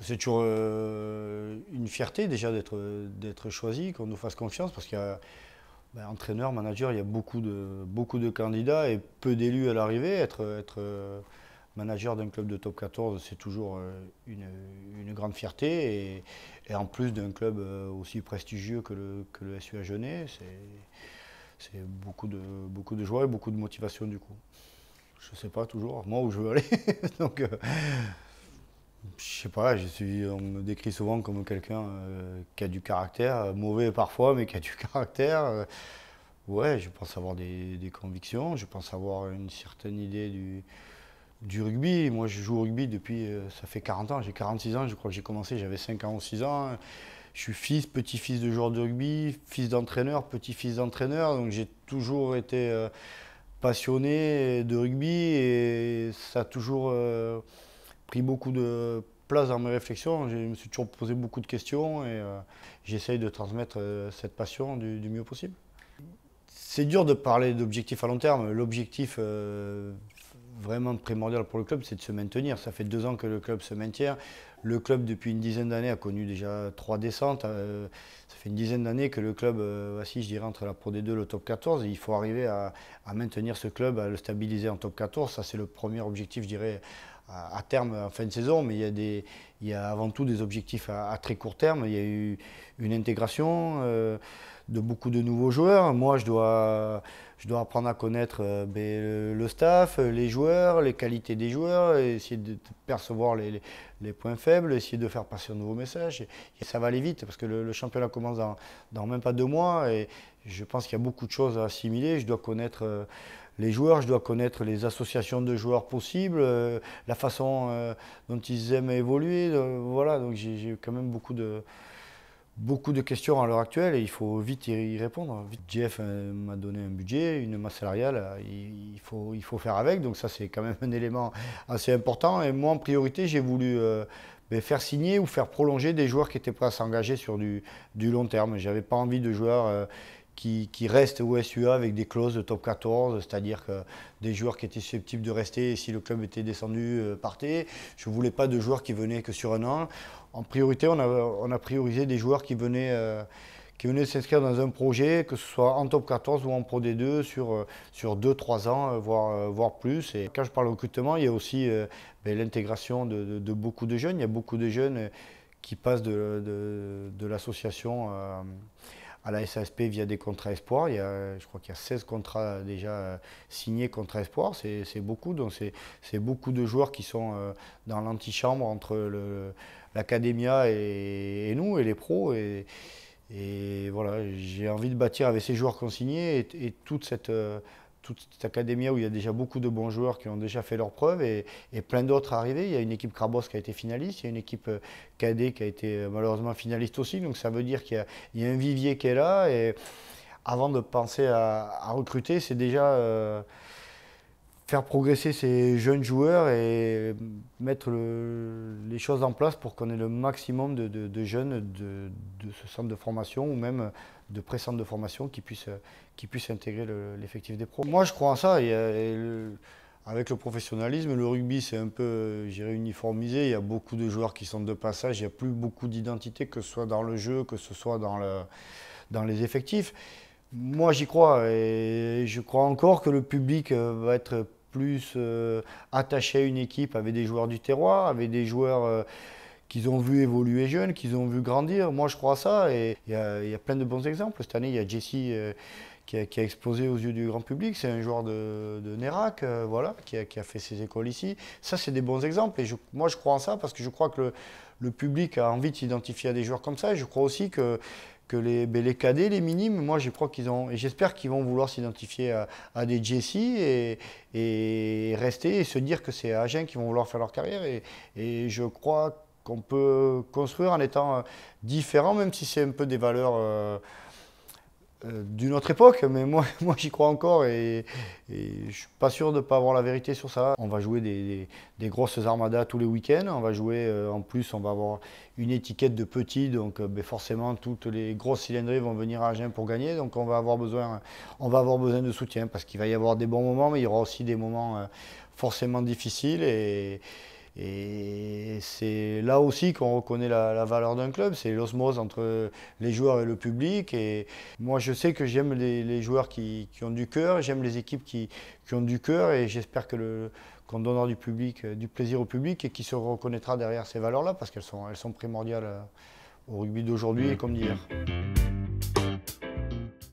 C'est toujours une fierté déjà d'être choisi, qu'on nous fasse confiance, parce qu'il y a entraîneur, manager, il y a beaucoup de candidats et peu d'élus à l'arrivée. Être manager d'un club de top 14, c'est toujours une grande fierté. Et en plus d'un club aussi prestigieux que le SUA Genève, c'est beaucoup de joie et beaucoup de motivation du coup. Je ne sais pas toujours, moi, où je veux aller. Donc, je sais pas, on me décrit souvent comme quelqu'un qui a du caractère, mauvais parfois, mais qui a du caractère. Ouais, je pense avoir des convictions, je pense avoir une certaine idée du rugby. Moi, je joue au rugby depuis, ça fait 40 ans, j'ai 46 ans, je crois que j'ai commencé, j'avais 5 ans ou 6 ans. Je suis fils, petit-fils de joueur de rugby, fils d'entraîneur, petit-fils d'entraîneur, donc j'ai toujours été passionné de rugby et ça a toujours pris beaucoup de place dans mes réflexions. Je me suis toujours posé beaucoup de questions et j'essaye de transmettre cette passion du mieux possible. C'est dur de parler d'objectifs à long terme. L'objectif vraiment primordial pour le club, c'est de se maintenir. Ça fait 2 ans que le club se maintient. Le club, depuis une dizaine d'années, a connu déjà 3 descentes. Ça fait une dizaine d'années que le club vacille, je dirais, entre la Pro D2 et le top 14. Et il faut arriver à maintenir ce club, à le stabiliser en top 14. Ça, c'est le premier objectif, je dirais, à terme, en fin de saison. Mais il y a avant tout des objectifs à très court terme. Il y a eu une intégration de beaucoup de nouveaux joueurs. Moi, je dois apprendre à connaître le staff, les joueurs, les qualités des joueurs, et essayer de percevoir les points faibles, essayer de faire passer un nouveau message. Et ça va aller vite parce que le championnat commence dans même pas 2 mois et je pense qu'il y a beaucoup de choses à assimiler. Je dois connaître les joueurs, je dois connaître les associations de joueurs possibles, la façon dont ils aiment évoluer. Voilà, donc j'ai quand même beaucoup de questions à l'heure actuelle et il faut vite y répondre. Jeff m'a donné un budget, une masse salariale, il faut faire avec, donc ça c'est quand même un élément assez important. Et moi en priorité j'ai voulu faire signer ou faire prolonger des joueurs qui étaient prêts à s'engager sur du long terme. J'avais pas envie de joueurs qui restent au SUA avec des clauses de top 14, c'est-à-dire que des joueurs qui étaient susceptibles de rester et si le club était descendu, partaient. Je ne voulais pas de joueurs qui venaient que sur un an. En priorité, on a priorisé des joueurs qui venaient s'inscrire dans un projet, que ce soit en top 14 ou en Pro D2 sur 2-3 ans, voire plus. Et quand je parle recrutement, il y a aussi l'intégration de beaucoup de jeunes. Il y a beaucoup de jeunes qui passent de l'association à la SASP via des contrats espoirs. Je crois qu'il y a 16 contrats déjà signés contrats espoirs, c'est beaucoup. Donc c'est beaucoup de joueurs qui sont dans l'antichambre entre l'académia et nous, et les pros. Et voilà, j'ai envie de bâtir avec ces joueurs consignés et toute cette académia où il y a déjà beaucoup de bons joueurs qui ont déjà fait leurs preuves et plein d'autres arrivés. Il y a une équipe Crabos qui a été finaliste, il y a une équipe cadet qui a été malheureusement finaliste aussi. Donc ça veut dire qu'il y a un vivier qui est là. Et avant de penser à recruter, c'est déjà faire progresser ces jeunes joueurs et mettre les choses en place pour qu'on ait le maximum de jeunes de ce centre de formation ou même de pré-centre de formation qui puissent intégrer l'effectif des pros. Moi, je crois en ça. Avec le professionnalisme, le rugby, c'est un peu, je dirais, uniformisé. Il y a beaucoup de joueurs qui sont de passage. Il n'y a plus beaucoup d'identité, que ce soit dans le jeu, que ce soit dans les effectifs. Moi, j'y crois et je crois encore que le public va être plus attaché à une équipe avec des joueurs du terroir, avec des joueurs qu'ils ont vu évoluer jeunes, qu'ils ont vu grandir. Moi, je crois à ça et il y a plein de bons exemples. Cette année, il y a Jesse qui a explosé aux yeux du grand public. C'est un joueur de Nérac, voilà, qui a fait ses écoles ici. Ça, c'est des bons exemples. Et moi, je crois en ça parce que je crois que le public a envie de s'identifier à des joueurs comme ça. Et je crois aussi que les cadets, les minimes, moi je crois qu'ils ont, et j'espère qu'ils vont vouloir s'identifier à des Jesse et rester et se dire que c'est à Agen qu'ils vont vouloir faire leur carrière. Et je crois qu'on peut construire en étant différent, même si c'est un peu des valeurs d'une autre époque, mais moi j'y crois encore et je ne suis pas sûr de ne pas avoir la vérité sur ça. On va jouer des grosses armadas tous les week-ends, on va jouer, en plus on va avoir une étiquette de petits, donc forcément toutes les grosses cylindrées vont venir à Agen pour gagner, donc on va avoir besoin de soutien parce qu'il va y avoir des bons moments, mais il y aura aussi des moments forcément difficiles et Et c'est là aussi qu'on reconnaît la valeur d'un club, c'est l'osmose entre les joueurs et le public. Et moi, je sais que j'aime les joueurs qui ont du cœur, j'aime les équipes qui ont du cœur, et j'espère qu'on donnera du plaisir au public et qu'il se reconnaîtra derrière ces valeurs-là, parce elles sont primordiales au rugby d'aujourd'hui et comme d'hier.